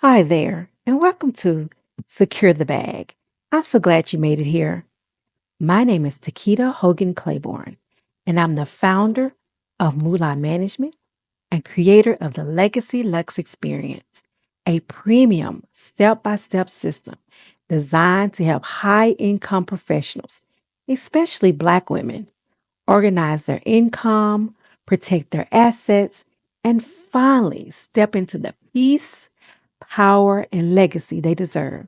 Hi there, and welcome to Secure the Bag. I'm so glad you made it here. My name is TaQuita Hogan-Claiborne, and I'm the founder of Moolah Management and creator of the Legacy Lux Experience, a premium step-by-step system designed to help high-income professionals, especially Black women, organize their income, protect their assets, and finally step into the peace, power, and legacy they deserve.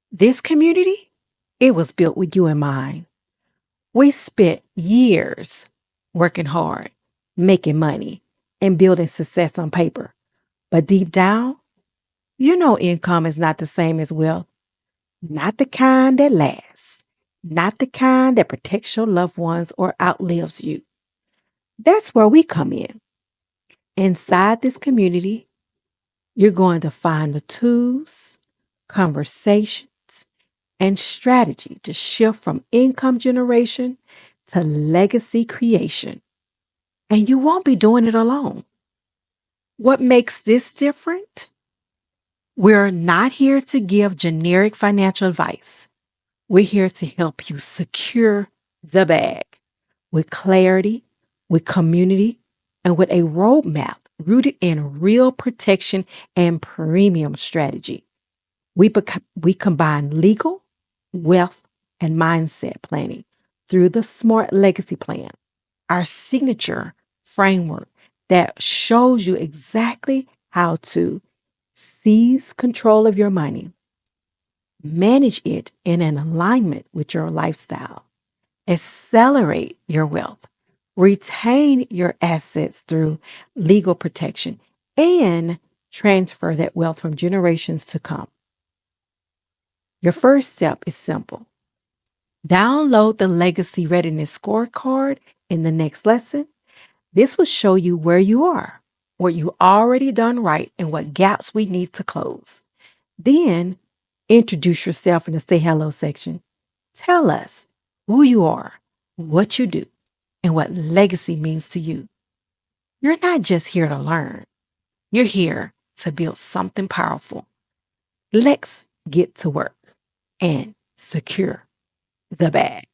This community, it was built with you in mind. We spent years working hard, making money, and building success on paper. But deep down, you know income is not the same as wealth. Not the kind that lasts. Not the kind that protects your loved ones or outlives you. That's where we come in. Inside this community, you're going to find the tools, conversations, and strategy to shift from income generation to legacy creation. And you won't be doing it alone. What makes this different? We're not here to give generic financial advice. We're here to help you secure the bag with clarity, with community, and with a roadmap rooted in real protection and premium strategy. We combine legal, wealth, and mindset planning through the Smart Legacy Plan, our signature framework that shows you exactly how to seize control of your money, manage it in an alignment with your lifestyle, accelerate your wealth, retain your assets through legal protection, and transfer that wealth from generations to come. Your first step is simple. Download the Legacy Readiness Scorecard in the next lesson. This will show you where you are, what you already done right, and what gaps we need to close. Then introduce yourself in the Say Hello section. Tell us who you are, what you do, and what legacy means to you. You're not just here to learn. You're here to build something powerful. Let's get to work and secure the bag.